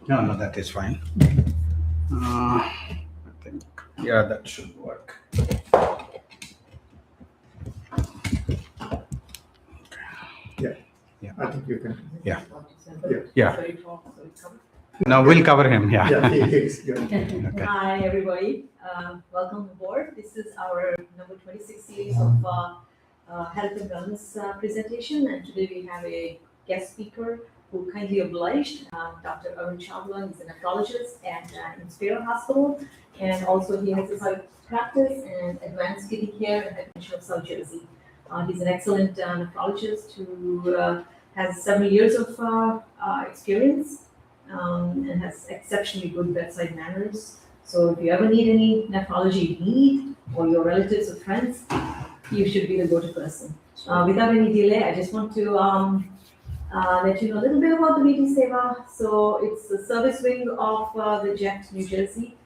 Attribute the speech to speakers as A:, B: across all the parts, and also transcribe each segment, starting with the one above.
A: No, that is fine. I think, yeah, that should work.
B: Yeah, I think you can.
A: Yeah.
B: Yeah.
A: Yeah. No, we'll cover him. Yeah.
B: Yeah, he is good.
A: Okay.
C: Hi, everybody. Welcome aboard. This is our number 26 series of health and wellness presentation. And today we have a guest speaker who kindly obliged, Dr. Arun Chawla. He's a nephrologist at Seva Hospital. And also he has a private practice and advanced kidney care at the University of South Jersey. He's an excellent nephrologist who has several years of experience and has exceptionally good bedside manners. So if you ever need any nephrology need or your relatives or friends, you should be the go-to person. Without any delay, I just want to let you know a little bit about the VT Seva. So it's the service wing of the JET, New Jersey.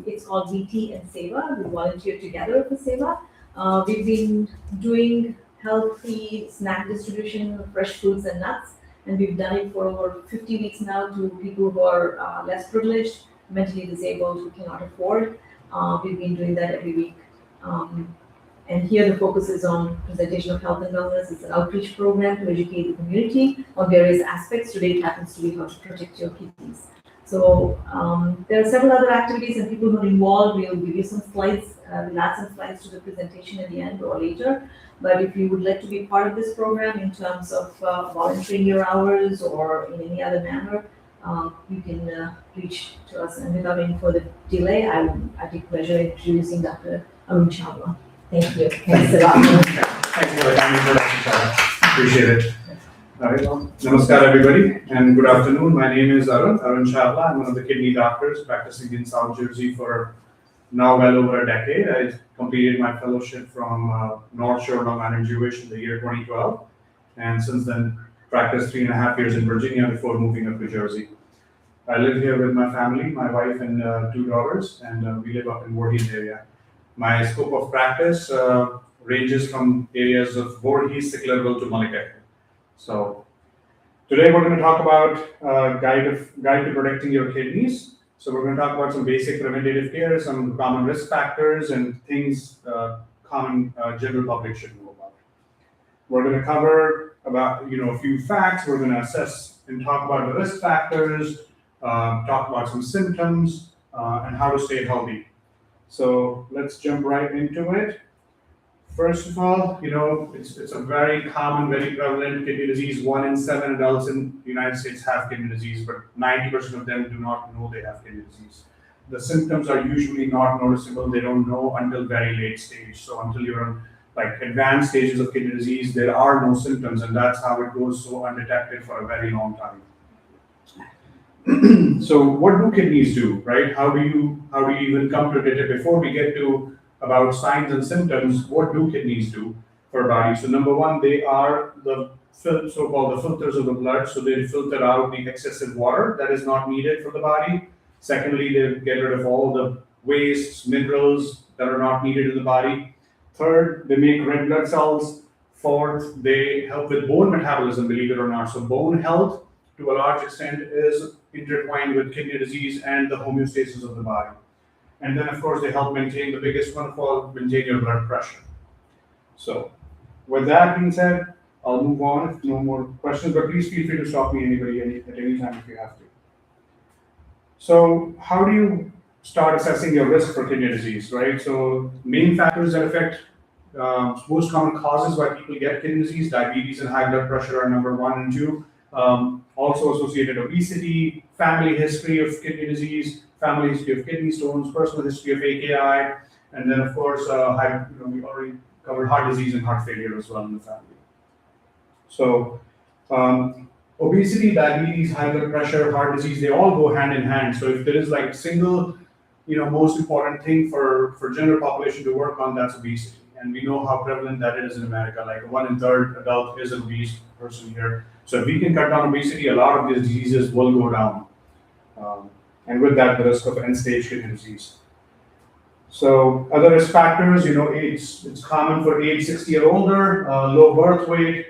C: It's called VT and Seva. We volunteer together for Seva. We've been doing healthy snack distribution of fresh fruits and nuts, and we've done it for over 50 weeks now to people who are less privileged, mentally disabled, who cannot afford. We've been doing that every week. And here the focus is on presentation of health and wellness. It's an outreach program to educate the community on various aspects. Today it happens to be how to protect your kidneys. So there are several other activities and people who are involved. We'll give you some slides, we'll add some slides to the presentation at the end or later. But if you would like to be part of this program in terms of volunteering your hours or in any other manner, you can reach to us. And without any further delay, I take pleasure in introducing Dr. Arun Chawla. Thank you. Thanks a lot.
B: Thank you for the kind introduction, Sarah. Appreciate it. All right, well, namaskar everybody, and good afternoon. My name is Arun Chawla. I'm one of the kidney doctors practicing in South Jersey for now well over a decade. I completed my fellowship from North Shore Long Island Jewish in the year 2012, and since then practiced 3.5 years in Virginia before moving up to Jersey. I live here with my family, my wife and 2 daughters, and we live up in Voorhees area. My scope of practice ranges from areas of Voorhees, Sicklerville to Mulligatawny. So today we're going to talk about guide to protecting your kidneys. So we're going to talk about some basic preventative care, some common risk factors, and things common general public should know about. We're going to cover about a few facts. We're going to assess and talk about the risk factors, talk about some symptoms, and how to stay healthy. So let's jump right into it. First of all, it's a very common, very prevalent kidney disease. 1 in 7 adults in the United States have kidney disease, but 90% of them do not know they have kidney disease. The symptoms are usually not noticeable. They don't know until very late stage. So until you're in advanced stages of kidney disease, there are no symptoms, and that's how it goes so undetected for a very long time. So what do kidneys do, right? How do you even come to it? Before we get to about signs and symptoms, what do kidneys do for our body? So number one, they are the so-called the filters of the blood. So they filter out the excessive water that is not needed for the body. Secondly, they get rid of all the wastes, minerals that are not needed in the body. Third, they make red blood cells. Fourth, they help with bone metabolism, believe it or not. So bone health, to a large extent, is intertwined with kidney disease and the homeostasis of the body. And then, of course, they help maintain the biggest one of all, maintain your blood pressure. So, with that being said, I'll move on if no more questions, but please feel free to stop me at any time if you have to. So, how do you start assessing your risk for kidney disease, right? So, main factors that affect most common causes why people get kidney disease, diabetes and high blood pressure are number 1 and 2. Also associated obesity, family history of kidney disease, family history of kidney stones, personal history of AKI, and then of course, we already covered heart disease and heart failure as well in the family. So, obesity, diabetes, high blood pressure, heart disease, they all go hand in hand. So if there is single, most important thing for general population to work on, that's obesity. And we know how prevalent that is in America. 1 in 3 adult is an obese person here. So if we can cut down obesity, a lot of these diseases will go down. And with that, the risk of end-stage kidney disease. So other risk factors, it's common for age 60 or older, low birth weight,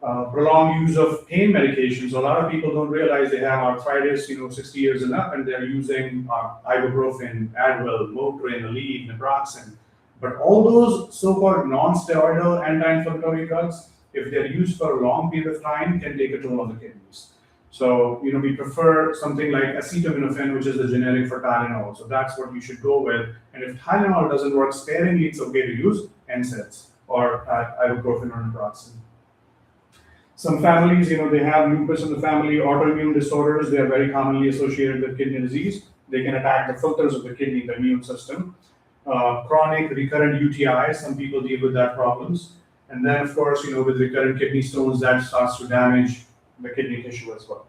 B: Prolonged use of pain medications. A lot of people don't realize they have arthritis, 60 years and up, and they're using ibuprofen, Advil, Motrin, Aleve, naproxen. But all those so-called non-steroidal anti-inflammatory drugs, if they're used for a long period of time, can take a toll on the kidneys. So, we prefer something like acetaminophen, which is the generic for Tylenol. So that's what you should go with. And if Tylenol doesn't work sparingly, it's okay to use NSAIDs or ibuprofen or naproxen. Some families, they have lupus in the family, autoimmune disorders. They are very commonly associated with kidney disease. They can attack the filters of the kidney, the immune system. Chronic recurrent UTIs, some people deal with that problems. And then, of course, with recurrent kidney stones, that starts to damage the kidney tissue as well.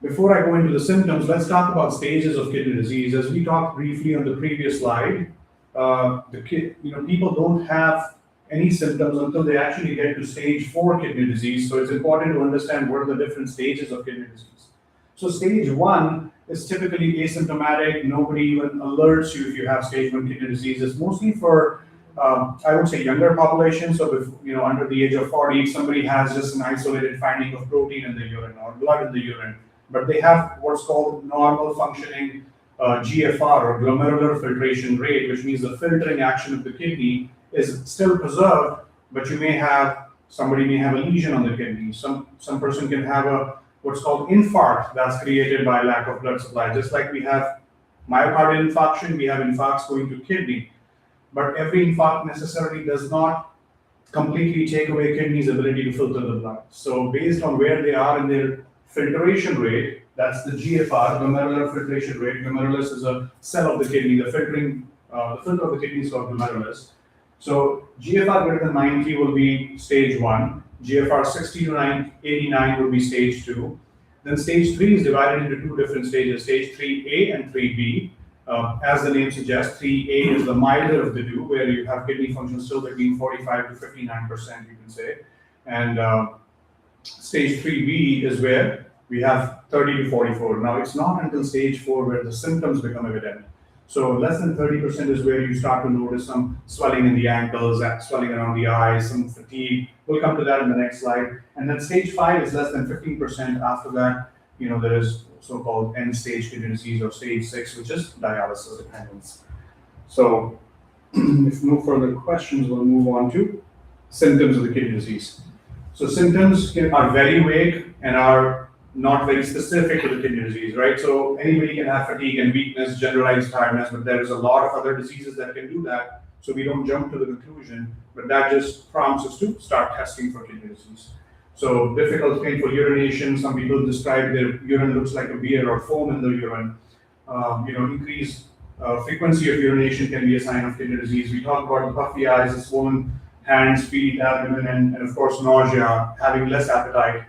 B: Before I go into the symptoms, let's talk about stages of kidney disease. As we talked briefly on the previous slide, people don't have any symptoms until they actually get to stage 4 kidney disease. So it's important to understand what are the different stages of kidney disease. So stage 1 is typically asymptomatic. Nobody even alerts you if you have stage 1 kidney disease. It's mostly for, I would say, younger population. So if, under the age of 40, if somebody has just an isolated finding of protein in the urine or blood in the urine, but they have what's called normal functioning GFR or glomerular filtration rate, which means the filtering action of the kidney is still preserved, but somebody may have a lesion on the kidney. Some person can have what's called infarct that's created by lack of blood supply. Just like we have myocardial infarction, we have infarcts going to kidney. But every infarct necessarily does not completely take away kidney's ability to filter the blood. So based on where they are in their filtration rate, that's the GFR, glomerular filtration rate. Glomerulus is a cell of the kidney. The filter of the kidney is called glomerulus. So GFR greater than 90 will be stage 1. GFR 60 to 89 will be stage 2. Then stage 3 is divided into 2 different stages, stage 3A and 3B. As the name suggests, 3A is the milder of the two, where you have kidney function still between 45 to 59%, you can say. And stage 3B is where we have 30 to 44. Now, it's not until stage 4 where the symptoms become evident. So less than 30% is where you start to notice some swelling in the ankles, swelling around the eyes, some fatigue. We'll come to that in the next slide. And then stage 5 is less than 15%. After that, there is so-called end-stage kidney disease, or stage 6, which is dialysis dependence. So if no further questions, we'll move on to symptoms of the kidney disease. So symptoms are very vague and are not very specific to the kidney disease, right? So anybody can have fatigue and weakness, generalized tiredness, but there is a lot of other diseases that can do that. So we don't jump to the conclusion, but that just prompts us to start testing for kidney disease. So difficult, painful urination. Some people describe their urine looks like a beer or foam in the urine. Increased frequency of urination can be a sign of kidney disease. We talk about the puffy eyes, the swollen hands, feet, abdomen, and of course nausea, having less appetite.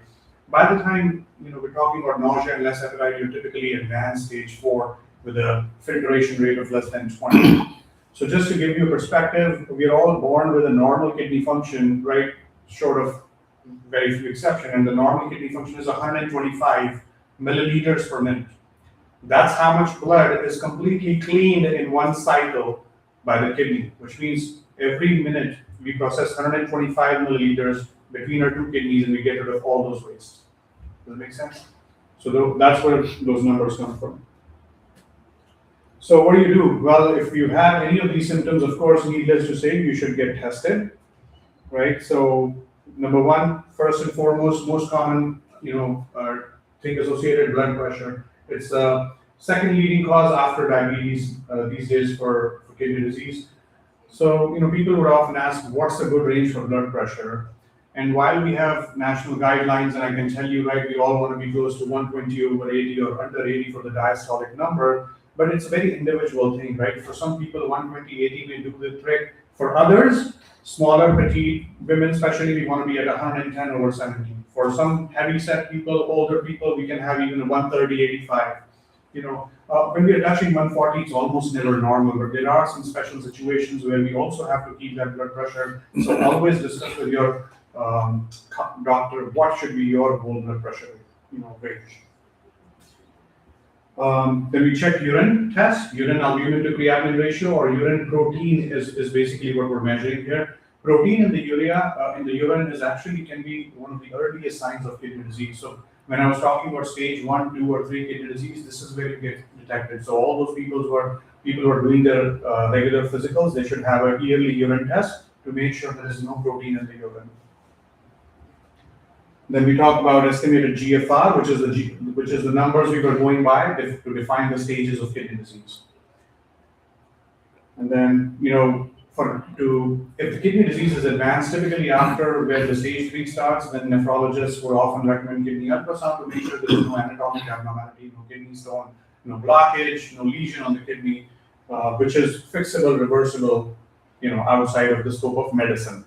B: By the time we're talking about nausea and less appetite, you're typically advanced stage 4 with a filtration rate of less than 20. So just to give you a perspective, we are all born with a normal kidney function, right? Short of very few exceptions, and the normal kidney function is 125 milliliters per minute. That's how much blood is completely cleaned in one cycle by the kidney, which means every minute we process 125 milliliters between our 2 kidneys and we get rid of all those wastes. Does that make sense? So that's where those numbers come from. So what do? Well, if you have any of these symptoms, of course, needless to say, you should get tested, right? So number 1, first and foremost, most common, thing associated blood pressure. It's the second leading cause after diabetes these days for kidney disease. So, people would often ask, what's the good range for blood pressure? And while we have national guidelines, and I can tell you, right, we all want to be close to 120/80 or under 80 for the diastolic number, but it's a very individual thing, right? For some people, 120/80 may do the trick. For others, smaller, petite women especially, we want to be at 110/70. For some heavy-set people, older people, we can have even a 130/85. When we are touching 140, it's almost never normal, but there are some special situations where we also have to keep that blood pressure. So always discuss with your doctor what should be your whole blood pressure range. Then we check urine test, urine albumin to creatinine ratio, or urine protein is basically what we're measuring here. Protein in the urea, in the urine is actually can be one of the earliest signs of kidney disease. So when I was talking about stage 1, 2, or 3 kidney disease, this is where you get detected. So all those people who are doing their regular physicals, they should have a yearly urine test to make sure there is no protein in the urine. Then we talk about estimated GFR, which is the numbers we were going by to define the stages of kidney disease. And then, if the kidney disease is advanced, typically after where the stage 3 starts, then nephrologists will often recommend kidney ultrasound to make sure there is no anatomic abnormality, no kidney stone, no blockage, no lesion on the kidney, which is fixable, reversible, outside of the scope of medicine.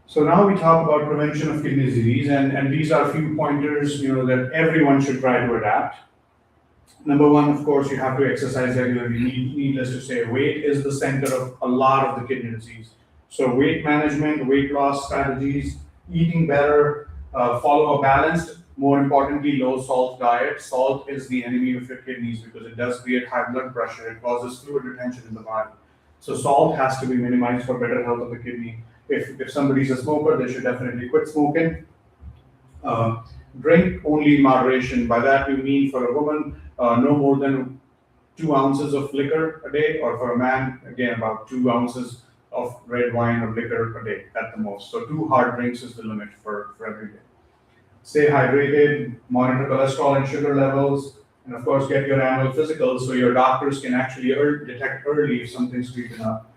B: So now we talk about prevention of kidney disease, and these are a few pointers, that everyone should try to adapt. Number one, of course, you have to exercise regularly. Needless to say, weight is the center of a lot of the kidney disease. So weight management, weight loss strategies, eating better, follow a balanced, more importantly, low salt diet. Salt is the enemy of your kidneys because it does create high blood pressure. It causes fluid retention in the body. So salt has to be minimized for better health of the kidney. If somebody's a smoker, they should definitely quit smoking. Drink only in moderation. By that we mean for a woman, no more than 2 ounces of liquor a day, or for a man, again, about 2 ounces of red wine or liquor a day at the most. So 2 hard drinks is the limit for every day. Stay hydrated, monitor cholesterol and sugar levels, and of course get your annual physical so your doctors can actually detect early if something's creeping up.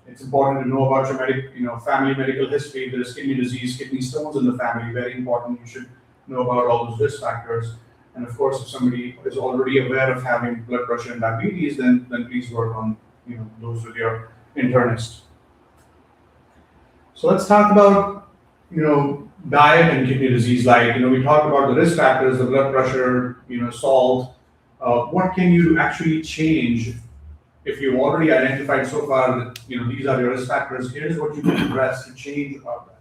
B: It's important to know about your family medical history. If there's kidney disease, kidney stones in the family, very important. You should know about all those risk factors. And of course, if somebody is already aware of having blood pressure and diabetes, then please work on those with your internist. So let's talk about diet and kidney disease. Like we talked about the risk factors, the blood pressure, salt. What can you actually change if you've already identified so far that these are your risk factors? Here's what you can address to change about that.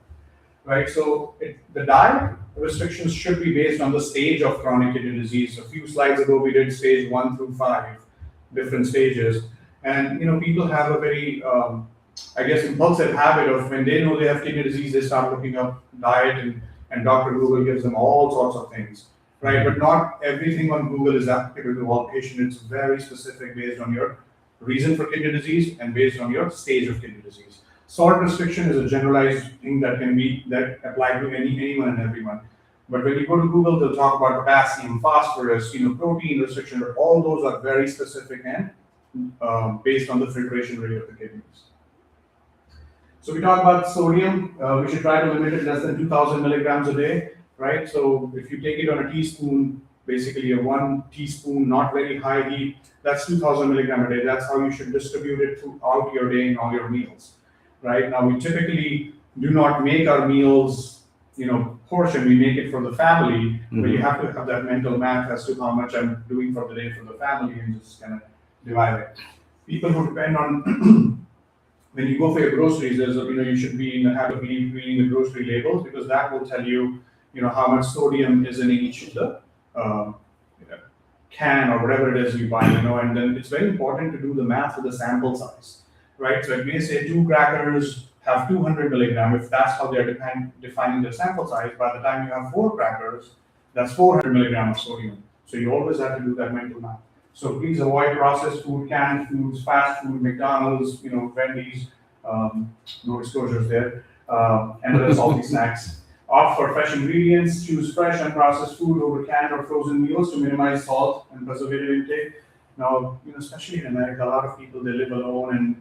B: Right, so the diet restrictions should be based on the stage of chronic kidney disease. A few slides ago, we did stage 1 through 5, different stages. And people have a very, impulsive habit of when they know they have kidney disease, they start looking up diet, and Dr. Google gives them all sorts of things, right? But not everything on Google is applicable to all patients. It's very specific based on your reason for kidney disease and based on your stage of kidney disease. Salt restriction is a generalized thing that apply to anyone and everyone. But when you go to Google, they'll talk about potassium, phosphorus, protein restriction. All those are very specific and based on the filtration rate of the kidneys. So we talk about sodium. We should try to limit it less than 2,000 milligrams a day, right? So if you take it on a teaspoon, basically a 1 teaspoon, not very high heat, that's 2,000 milligrams a day. That's how you should distribute it throughout your day in all your meals. Right now, we typically do not make our meals, portion. We make it for the family, but you have to have that mental math as to how much I'm doing for the day for the family, and just kind of divide it. People who depend on when you go for your groceries, there's you should be in the habit of reading the grocery labels because that will tell you, how much sodium is in each of the can or whatever it is you buy, and then it's very important to do the math with the sample size. Right, so it may say 2 crackers have 200 milligrams. If that's how they're defining their sample size, by the time you have 4 crackers, that's 400 milligrams of sodium. So you always have to do that mental math. So please avoid processed food, canned foods, fast food, McDonald's, Wendy's, no disclosures there, and other salty snacks. Opt for fresh ingredients. Choose fresh and processed food over canned or frozen meals to minimize salt and preservative intake. Now, especially in America, a lot of people, they live alone and,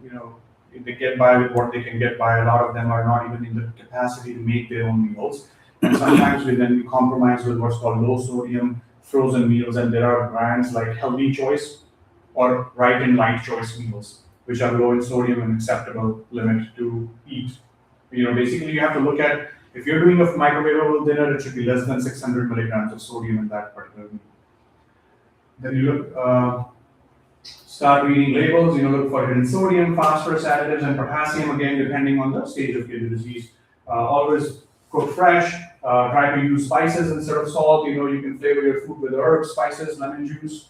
B: they get by with what they can get by. A lot of them are not even in the capacity to make their own meals. And sometimes we compromise with what's called low sodium frozen meals. And there are brands like Healthy Choice or Right and Light Choice meals, which are low in sodium and acceptable limit to eat. Basically you have to look at, if you're doing a microwavable dinner, it should be less than 600 milligrams of sodium in that particular meal. Then you look, start reading labels, look for hidden sodium, phosphorus additives, and potassium, again, depending on the stage of kidney disease. Always cook fresh, try to use spices instead of salt. You can flavor your food with herbs, spices, lemon juice.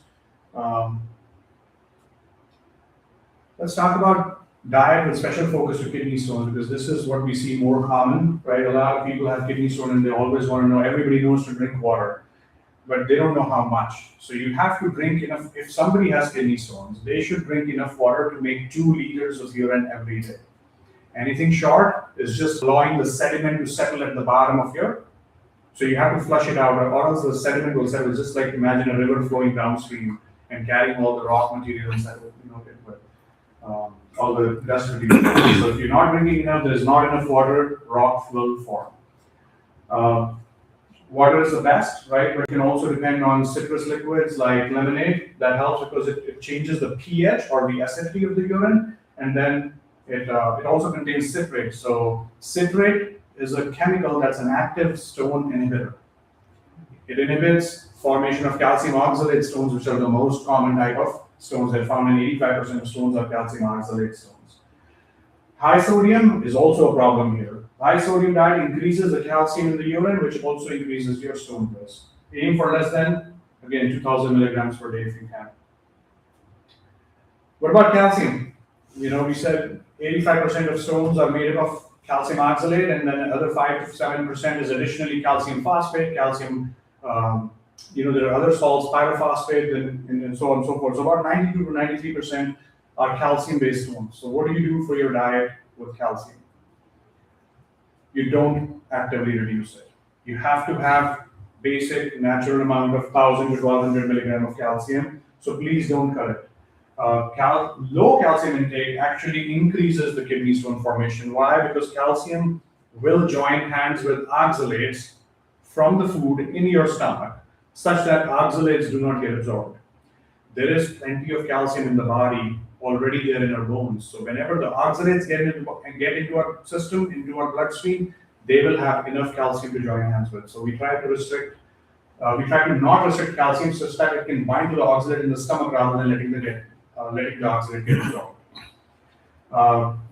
B: Let's talk about diet with special focus to kidney stones, because this is what we see more common, right? A lot of people have kidney stone and they always want to know, everybody knows to drink water, but they don't know how much. So you have to drink enough. If somebody has kidney stones, they should drink enough water to make 2 liters of urine every day. Anything short is just allowing the sediment to settle at the bottom of your, so you have to flush it out, or else the sediment will settle. Just like imagine a river flowing downstream and carrying all the rock material and settle, all the dust material. So if you're not drinking enough, there is not enough water, rock will form. Water is the best, right? But it can also depend on citrus liquids like lemonade. That helps because it changes the pH or the acidity of the urine, and then it also contains citrate. So citrate is a chemical that's an active stone inhibitor. It inhibits formation of calcium oxalate stones, which are the most common type of stones that are found in 85% of stones are calcium oxalate stones. High sodium is also a problem here. High sodium diet increases the calcium in the urine, which also increases your stone risk. Aim for less than, again, 2000 milligrams per day if you can. What about calcium? We said 85% of stones are made up of calcium oxalate, and then another 5 to 7% is additionally calcium phosphate, calcium, there are other salts, pyrophosphate, and so on and so forth. So about 92 to 93% are calcium-based stones. So what do you do for your diet with calcium? You don't actively reduce it. You have to have basic natural amount of 1000 to 1200 milligram of calcium. So please don't cut it. Low calcium intake actually increases the kidney stone formation. Why? Because calcium will join hands with oxalates from the food in your stomach, such that oxalates do not get absorbed. There is plenty of calcium in the body already there in our bones. So whenever the oxalates get into our system, into our bloodstream, they will have enough calcium to join hands with. So we try to not restrict calcium such that it can bind to the oxalate in the stomach rather than letting the oxalate get absorbed.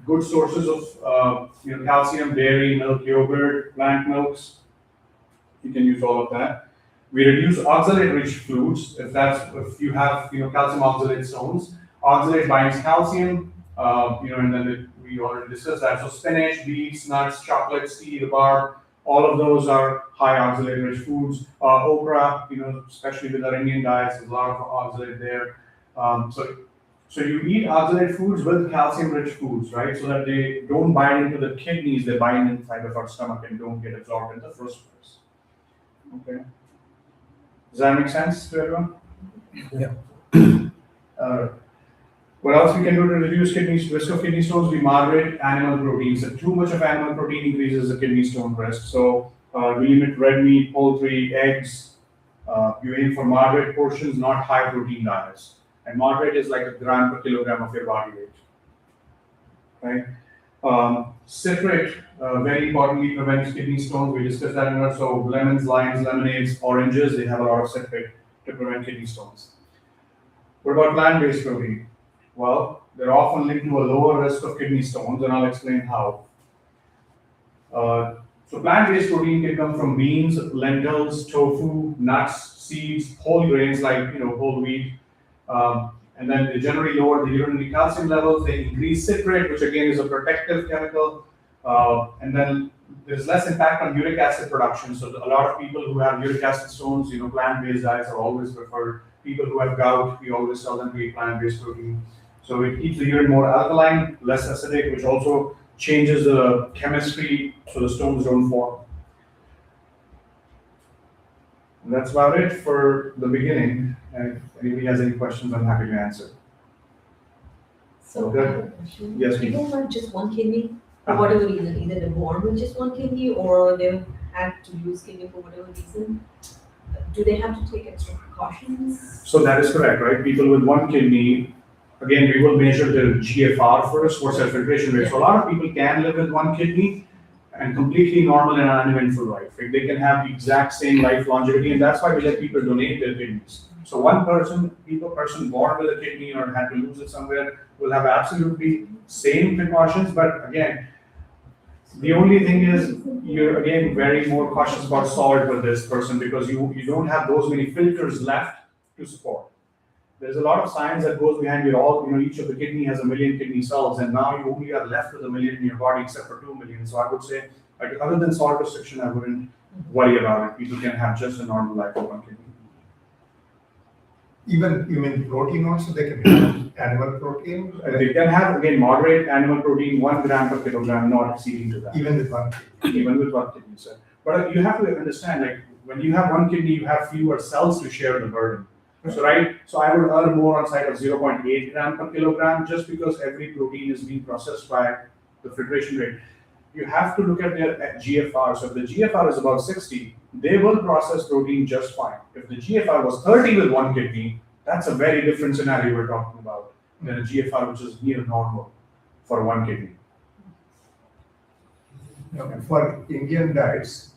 B: Good sources of calcium: dairy, milk, yogurt, plant milks. You can use all of that. We reduce oxalate-rich foods if you have calcium oxalate stones. Oxalate binds calcium, and then we already discussed that. So spinach, beets, nuts, chocolates, tea, rhubarb, all of those are high oxalate-rich foods. Okra, especially with our Indian diets, there's a lot of oxalate there. So you eat oxalate foods with calcium-rich foods, right? So that they don't bind into the kidneys, they bind inside of our stomach and don't get absorbed in the first place. Okay. Does that make sense to everyone?
A: Yeah.
B: What else we can do to reduce risk of kidney stones? We moderate animal proteins. So too much of animal protein increases the kidney stone risk. So we limit red meat, poultry, eggs. You aim for moderate portions, not high protein diets. And moderate is like a gram per kilogram of your body weight. Right? Citrate, very importantly, prevents kidney stones. We discussed that in our, so lemons, limes, lemonades, oranges, they have a lot of citrate to prevent kidney stones. What about plant-based protein? Well, they're often linked to a lower risk of kidney stones, and I'll explain how. So plant-based protein can come from beans, lentils, tofu, nuts, seeds, whole grains like whole wheat, and then they generally lower the urinary calcium levels. They increase citrate, which again is a protective chemical, and then there's less impact on uric acid production. So a lot of people who have uric acid stones, plant-based diets are always preferred. People who have gout, we always tell them to eat plant-based protein. So it keeps the urine more alkaline, less acidic, which also changes the chemistry so the stones don't form. And that's about it for the beginning. And if anybody has any questions, I'm happy to answer.
C: So
B: Okay.
C: I have a question.
B: Yes, please.
C: People have just one kidney for whatever reason, either they're born with just one kidney or they had to lose kidney for whatever reason. Do they have to take extra precautions?
B: So that is correct, right? People with one kidney, again, we will measure the GFR first, what's their filtration rate. So a lot of people can live with one kidney and completely normal and uneventful life. Right? They can have the exact same life longevity, and that's why we let people donate their kidneys. So one person born with a kidney or had to lose it somewhere will have absolutely same precautions, but again, the only thing is you're again very more cautious about salt with this person because you don't have those many filters left to support. There's a lot of science that goes behind it all. Each of the kidney has 1 million kidney cells, and now you only are left with 1 million in your body, except for 2 million. So I would say, like, other than salt restriction, I wouldn't worry about it. People can have just a normal life with 1 kidney.
D: Even you mean protein also, they can have animal protein,
B: They can have, again, moderate animal protein, 1 gram per kilogram, not exceeding to that.
D: even with one kidney.
B: Even with 1 kidney, sir. But you have to understand, like, when you have 1 kidney, you have fewer cells to share the burden. So, right, so I would err more on side of 0.8 gram per kilogram, just because every protein is being processed by the filtration rate. You have to look at their GFR. So if the GFR is about 60, they will process protein just fine. If the GFR was 30 with 1 kidney, that's a very different scenario we're talking about than a GFR which is near normal for 1 kidney.
D: For Indian diets,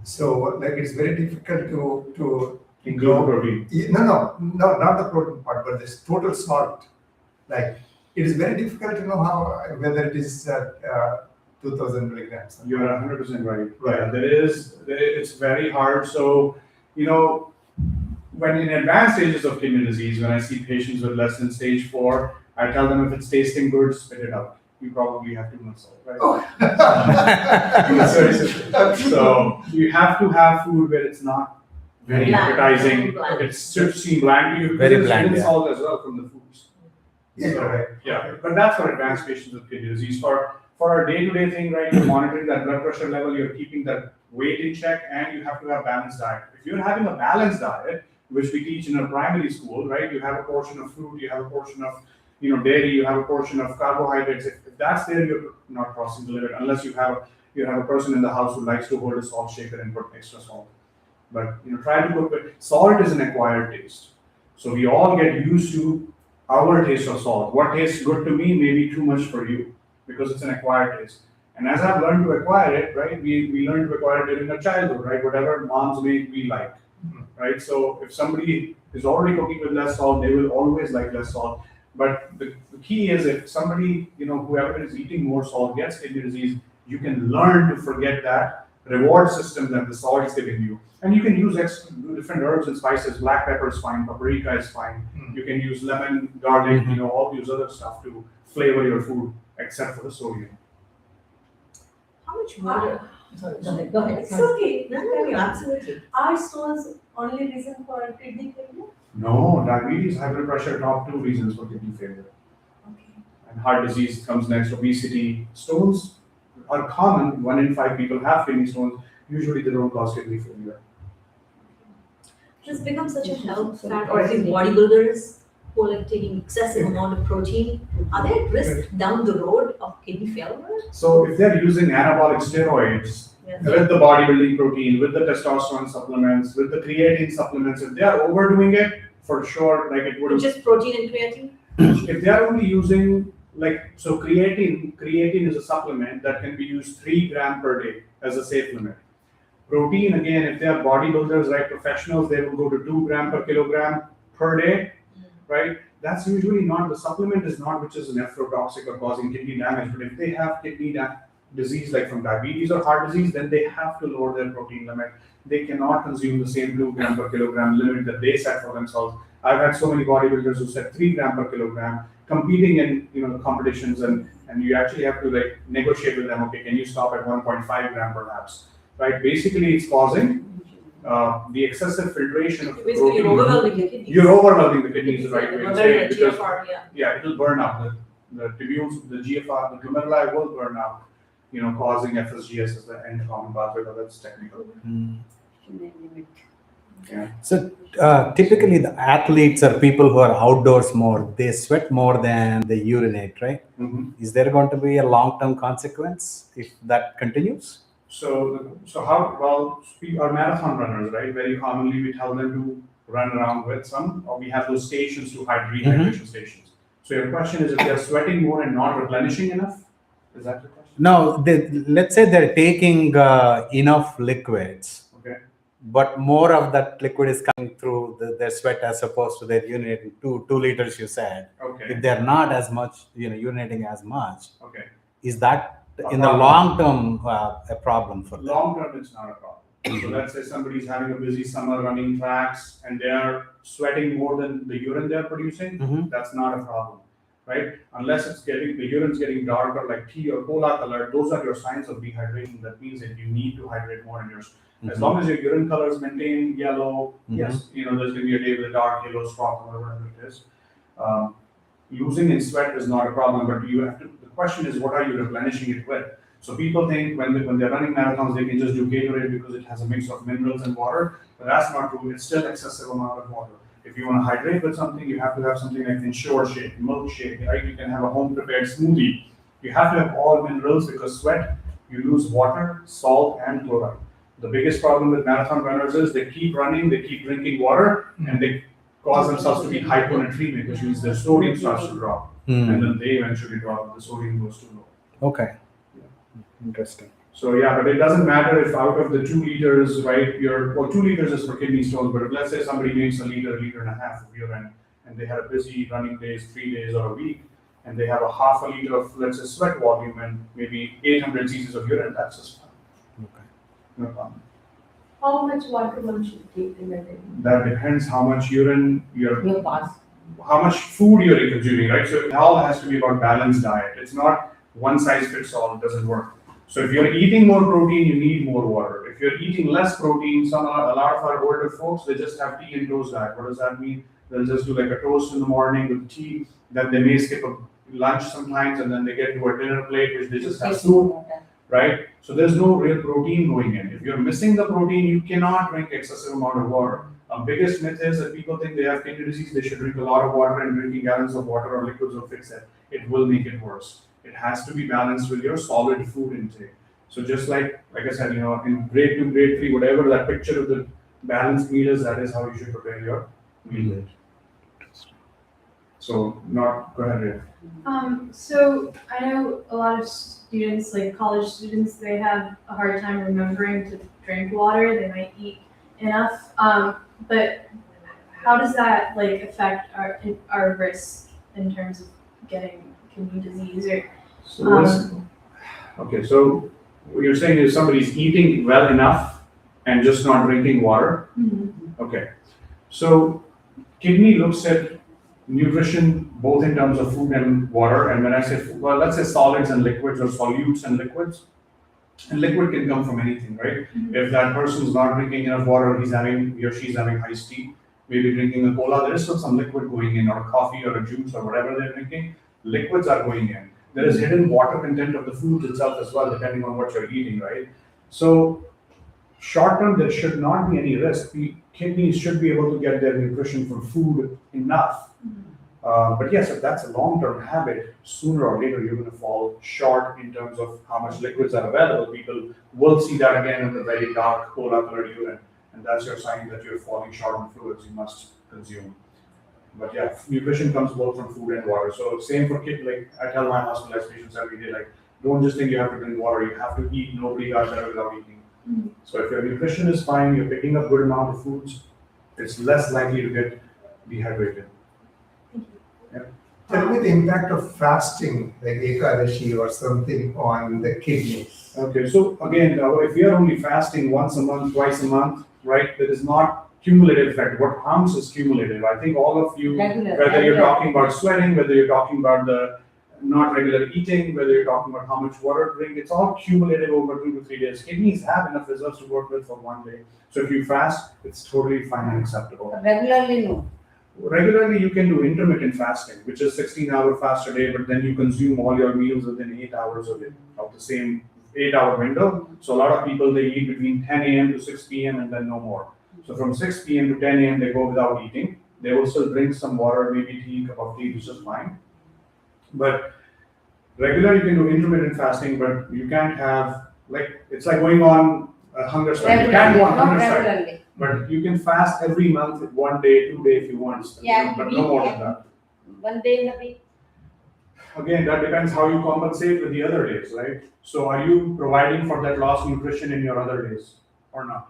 D: so like it's very difficult to
B: Include protein.
D: No, not the protein part, but this total salt. Like it is very difficult to know whether it is 2000 milligrams.
B: You're 100% right.
D: Right.
B: Yeah, it's very hard. So, when in advanced stages of kidney disease, when I see patients with less than stage 4, I tell them if it's tasting good, spit it out. You probably have too much salt, right?
D: Oh.
B: That's very simple. So you have to have food where it's not very
C: Bland.
B: appetizing.
C: Bland.
B: It should seem bland to you.
A: Very
B: because
A: bland,
B: there's
A: yeah.
B: salt as well from the foods.
D: Yeah,
B: So,
D: right.
B: yeah, but that's for advanced patients with kidney disease. For our day-to-day thing, right, you're monitoring that blood pressure level, you're keeping that weight in check, and you have to have balanced diet. If you're having a balanced diet, which we teach in our primary school, right, you have a portion of fruit, you have a portion of dairy, you have a portion of carbohydrates. If that's there, you're not crossing the limit, unless you have a person in the house who likes to hold a salt shaker and put extra salt. But try to cook it. Salt is an acquired taste, so we all get used to our taste of salt. What tastes good to me may be too much for you because it's an acquired taste. And as I've learned to acquire it, right, we learn to acquire it during our childhood, right? Whatever moms make, we like, right? So if somebody is already cooking with less salt, they will always like less salt. But the key is if somebody, whoever is eating more salt gets kidney disease, you can learn to forget that reward system that the salt is giving you. And you can use different herbs and spices. Black pepper is fine, paprika is fine. You can use lemon, garlic, all these other stuff to flavor your food, except for the sodium.
C: How much water? Sorry, go ahead.
E: It's okay.
C: No, absolutely.
E: Are stones only reason for kidney failure?
B: No, diabetes, high blood pressure, top 2 reasons for kidney failure.
E: Okay.
B: And heart disease comes next, obesity. Stones are common. 1 in 5 people have kidney stones. Usually they don't cause kidney failure.
C: It has become such a health factor, or at least bodybuilders who are like taking excessive amount of protein. Are they at risk down the road of kidney failure?
B: So if they're using anabolic steroids, with the bodybuilding protein, with the testosterone supplements, with the creatine supplements, if they are overdoing it, for sure, like it would.
C: Just protein and creatine?
B: If they are only using, creatine is a supplement that can be used 3 grams per day as a safe limit. Protein, again, if they are bodybuilders, right, professionals, they will go to 2 grams per kilogram per day, right? That's usually not, the supplement is not which is nephrotoxic or causing kidney damage, but if they have kidney disease like from diabetes or heart disease, then they have to lower their protein limit. They cannot consume the same 2 grams per kilogram limit that they set for themselves. I've had so many bodybuilders who set 3 grams per kilogram, competing in competitions, and you actually have to negotiate with them. Okay, can you stop at 1.5 gram perhaps? Right? Basically, it's causing the excessive filtration of
C: Basically,
B: protein.
C: you're overwhelming the kidneys.
B: You're overwhelming the kidneys, the right way to
C: Very
B: say it,
C: the
B: because
C: GFR,
B: it will burn out. The tubules, the GFR, the glomeruli will burn out, causing FSGS as the end common pathway, but that's technical. Yeah.
A: So typically the athletes or people who are outdoors more, they sweat more than they urinate, right?
B: Mm-hmm.
A: Is there going to be a long-term consequence if that continues?
B: So how, well, our marathon runners, right? Very commonly we tell them to run around with some, or we have those stations to rehydration stations. So your question is if they're sweating more and not replenishing enough? Is that the question?
A: No, let's say they're taking enough liquids,
B: Okay.
A: but more of that liquid is coming through their sweat as opposed to their urinating 2 liters, you said.
B: Okay.
A: If they're not as much, urinating as much,
B: Okay.
A: is that
B: A
A: in the
B: problem.
A: long term a problem for them?
B: Long term, it's not a problem. So let's say somebody's having a busy summer running tracks and they are sweating more than the urine they're producing,
A: Mhm.
B: that's not a problem, right? Unless the urine's getting darker like tea or cola color, those are your signs of dehydration. That means that you need to hydrate more in yours. As long as your urine colors maintain yellow, yes, there's gonna be a day with a dark yellow spot or whatever it is. Um, Losing in sweat is not a problem, but the question is, what are you replenishing it with? So people think when they're running marathons, they can just do Gatorade because it has a mix of minerals and water, but that's not true. It's still excessive amount of water. If you want to hydrate with something, you have to have something like Ensure shake, milk shake, right? You can have a home prepared smoothie. You have to have all minerals because sweat, you lose water, salt, and chloride. The biggest problem with marathon runners is they keep running, they keep drinking water, and they cause themselves to be hyponatremic, which means their sodium starts to drop, and then they eventually drop if the sodium goes too low.
A: Okay. Interesting.
B: So yeah, but it doesn't matter if out of the 2 liters, right, 2 liters is for kidney stones, but if let's say somebody makes a liter and a half of urine, and they had a busy running days, 3 days or a week, and they have a half a liter of, let's say, sweat volume and maybe 800 cc's of urine, that's just fine.
A: Okay.
B: No problem.
E: How much water one should take in a day?
B: That depends how much urine
F: Your pass.
B: how much food you're consuming, right? So it all has to be about balanced diet. It's not one size fits all, it doesn't work. So if you're eating more protein, you need more water. If you're eating less protein, a lot of our older folks, they just have tea and toast diet. What does that mean? They'll just do like a toast in the morning with tea, then they may skip a lunch sometimes, and then they get to a dinner plate, which they just have soup, right? So there's no real protein going in. If you're missing the protein, you cannot drink excessive amount of water. Our biggest myth is that people think they have kidney disease, they should drink a lot of water, and drinking gallons of water or liquids will fix it. It will make it worse. It has to be balanced with your solid food intake. So just like I said, in grade 2, grade 3, whatever that picture of the balanced meal is, that is how you should prepare your meal. So go ahead, Ria.
G: So I know a lot of students, like college students, they have a hard time remembering to drink water. They might eat enough, but how does that affect our risk in terms of getting kidney disease or?
B: So what you're saying is somebody's eating well enough and just not drinking water. Okay. So kidney looks at nutrition both in terms of food and water. And when I say food, well, let's say solids and liquids or solutes and liquids. And liquid can come from anything, right? If that person's not drinking enough water, he or she's having iced tea, maybe drinking a cola, there is still some liquid going in, or a coffee or a juice or whatever they're drinking. Liquids are going in. There is hidden water content of the food itself as well, depending on what you're eating, right? So short term, there should not be any risk. The kidneys should be able to get their nutrition from food enough. But yes, if that's a long-term habit, sooner or later you're going to fall short in terms of how much liquids are available. People will see that again in the very dark cola-colored urine, and that's your sign that you're falling short on fluids you must consume. But yeah, nutrition comes both from food and water. So same for kids. Like I tell my hospitalized patients every day, don't just think you have to drink water. You have to eat. Nobody got better without eating. So if your nutrition is fine, you're picking up good amount of foods, it's less likely to get dehydrated.
D: Tell me the impact of fasting, like Ekadashi or something, on the kidneys.
B: Okay, so again, if we are only fasting once a month, twice a month, right, there is not cumulative effect. What harms is cumulative. I think all of you, whether you're talking about sweating, whether you're talking about the not regular eating, whether you're talking about how much water to drink, it's all cumulative over 2 to 3 days. Kidneys have enough reserves to work with for one day. So if you fast, it's totally fine and acceptable.
F: Regularly, no.
B: Regularly, you can do intermittent fasting, which is 16-hour fast a day, but then you consume all your meals within 8 hours of the same 8-hour window. So a lot of people, they eat between 10 a.m. to 6 p.m. and then no more. So from 6 p.m. to 10 a.m. they go without eating. They will still drink some water, maybe tea, cup of tea, which is fine. But regular, you can do intermittent fasting, but you can't have, it's like going on a hunger strike. You can't go on
F: Not
B: hunger strike.
F: regularly.
B: But you can fast every month, 1 day, 2 days if you want,
F: Yeah,
B: but no more than that.
F: 1 day in a week.
B: Again, that depends how you compensate with the other days, right? So are you providing for that lost nutrition in your other days or not?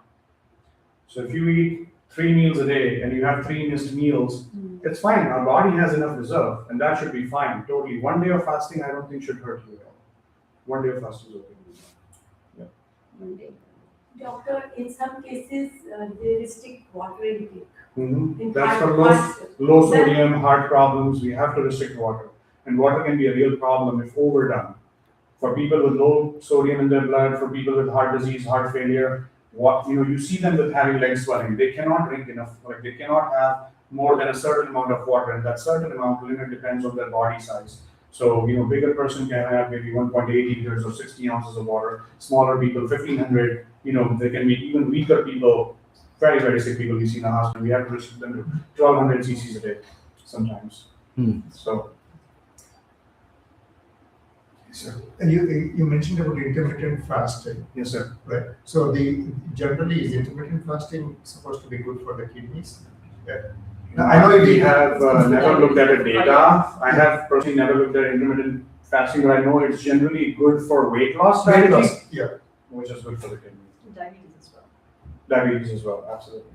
B: So if you eat 3 meals a day and you have 3 missed meals, it's fine. Our body has enough reserve and that should be fine. Totally. 1 day of fasting, I don't think should hurt you at all. 1 day of fasting is okay.
F: 1 day.
E: Doctor, in some cases, they restrict water intake. In
B: That's for
E: heart-
B: low sodium heart problems. We have to restrict water, and water can be a real problem if overdone. For people with low sodium in their blood, for people with heart disease, heart failure, you see them with having leg swelling. They cannot drink enough, like they cannot have more than a certain amount of water, and that certain amount limit depends on their body size. So, bigger person can have maybe 1.8 liters or 60 ounces of water. Smaller people, 1,500. There can be even weaker people, very, very sick people we see in the hospital. We have to restrict them to 1,200 cc's a day sometimes. So, yes, sir.
D: And you mentioned about intermittent fasting,
B: Yes, sir.
D: right? So generally is intermittent fasting supposed to be good for the kidneys? Yeah. Now, I know
B: We have never looked at the data. I have personally never looked at intermittent fasting, but I know it's generally good for weight loss
D: Weight
B: strategy,
D: loss, yeah.
B: which is good for the kidney.
C: Diabetes as well.
B: Diabetes as well, absolutely.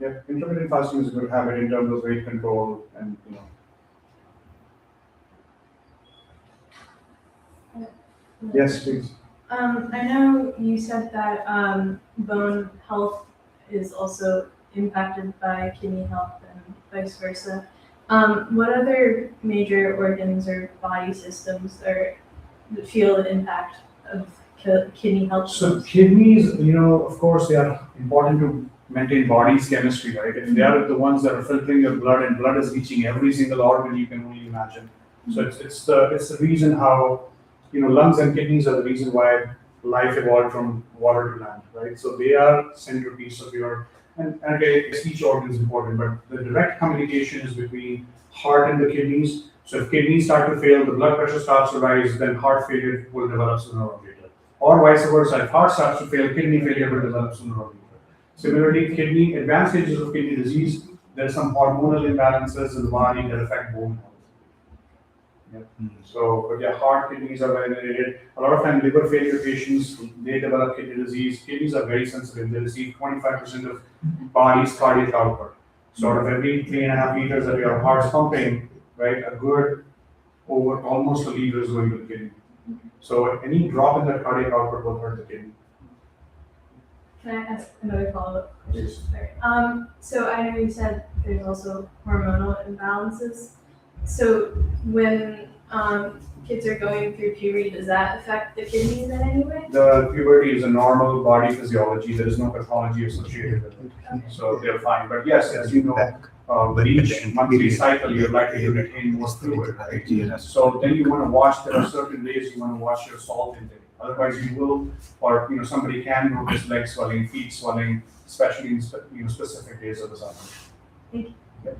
B: Yeah, intermittent fasting is a good habit in terms of weight control and. Yes, please.
G: I know you said that bone health is also impacted by kidney health and vice versa. What other major organs or body systems feel the impact of kidney health?
B: So kidneys, of course, they are important to maintain body's chemistry, right? And they are the ones that are filtering your blood, and blood is reaching every single organ you can only imagine. So it's the reason how lungs and kidneys are the reason why life evolved from water to land, right? So they are centerpiece of and again, each organ is important, but the direct communication is between heart and the kidneys. So if kidneys start to fail, the blood pressure starts to rise, then heart failure will develop sooner or later. Or vice versa, if heart starts to fail, kidney failure will develop sooner or later. Similarly, advanced stages of kidney disease, there are some hormonal imbalances in the body that affect bone health. So, but yeah, heart, kidneys are very related. A lot of time, liver failure patients, they develop kidney disease. Kidneys are very sensitive. They receive 25% of body's cardiac output. Sort of every 3.5 liters that your heart's pumping, right, a good over almost a liter is going to the kidney. So any drop in that cardiac output will hurt the kidney.
G: Can I ask another follow-up question?
B: Yes.
G: Sorry. So I know you said there's also hormonal imbalances. So when kids are going through puberty, does that affect the kidneys in any way?
B: The puberty is a normal body physiology. There is no pathology associated with it. So they're fine. But yes, as you know, with each monthly cycle, you're likely to retain more fluid, right? So then you want to watch, there are certain days you want to watch your salt intake. Otherwise you will, or somebody can notice leg swelling, feet swelling, especially in specific days of the summer.
G: Thank you.
B: Yeah.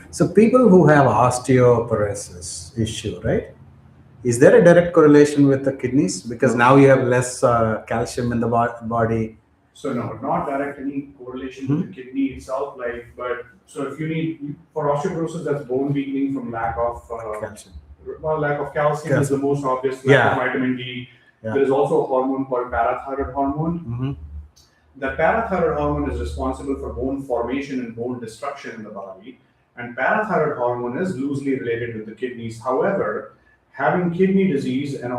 A: So people who have osteoporosis issue, right? Is there a direct correlation with the kidneys? Because now you have less calcium in the body.
B: So no, not direct any correlation with the kidney itself, but so if you need, for osteoporosis, that's bone weakening from lack of
A: Calcium.
B: lack of calcium is the most obvious, lack
A: Yeah.
B: of vitamin D.
A: Yeah.
B: There is also a hormone called parathyroid hormone.
A: Mm-hmm.
B: The parathyroid hormone is responsible for bone formation and bone destruction in the body. And parathyroid hormone is loosely related with the kidneys. However, having kidney disease and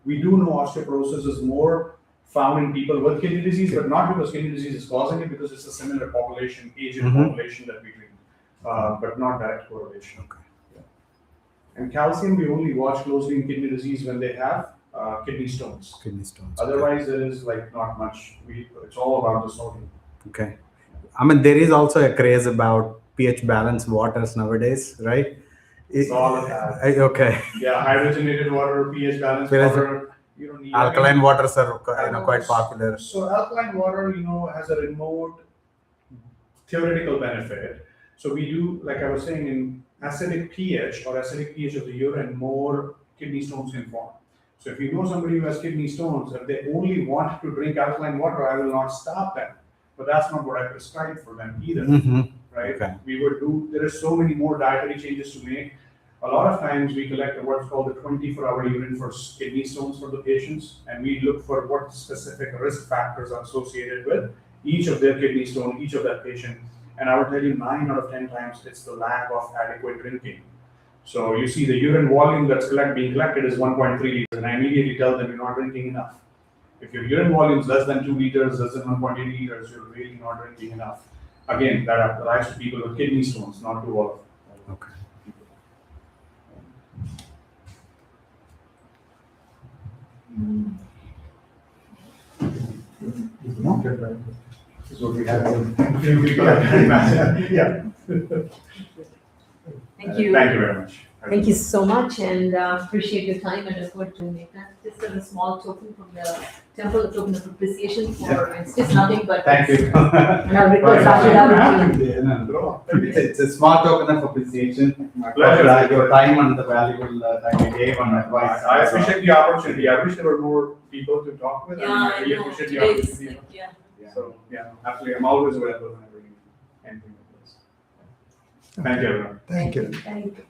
B: we do know osteoporosis is more found in people with kidney disease, but not because kidney disease is causing it, because it's a similar population, aged population that we treat, but not direct correlation.
A: Okay.
B: Yeah. And calcium, we only watch closely in kidney disease when they have kidney stones.
A: Kidney stones.
B: Otherwise, there is not much. It's all about the sodium.
A: Okay. I mean, there is also a craze about pH balanced waters nowadays, right?
B: It's all of that.
A: Okay.
B: Yeah, hydrogenated water, pH balanced water. You don't need
A: Alkaline waters are quite popular.
B: So alkaline water, has a remote theoretical benefit. So we do, like I was saying, in acidic pH or acidic pH of the urine, more kidney stones can form. So if you know somebody who has kidney stones, if they only want to drink alkaline water, I will not stop them. But that's not what I prescribe for them either, right?
A: Okay.
B: There are so many more dietary changes to make. A lot of times we collect what's called the 24-hour urine for kidney stones for the patients, and we look for what specific risk factors are associated with each of their kidney stone, each of that patient. And I would tell you 9 out of 10 times it's the lack of adequate drinking. So you see the urine volume that's being collected is 1.3 liters, and I immediately tell them you're not drinking enough. If your urine volume is less than 2 liters, less than 1.8 liters, you're really not drinking enough. Again, that applies to people with kidney stones, not to all of them.
A: Okay.
B: This is what we have.
D: Yeah.
C: Thank you.
B: Thank you very much.
C: Thank you so much, and appreciate your time. And look forward to make that just as a small token from the temple, a token of appreciation for. It's just nothing but.
A: Thank you.
C: And our request after that would be.
A: Yeah, no. It's a small token of appreciation.
B: Pleasure.
A: Your time and the valuable time you gave on advice.
B: I appreciate the opportunity. I wish there were more people to talk with.
C: Yeah,
B: and I
C: I
B: really
C: know.
B: appreciate the
C: Today is,
B: opportunity.
C: yeah.
B: So, yeah, absolutely. I'm always available whenever you need anything like this. Thank you, everyone.
D: Thank you.
C: Thank you.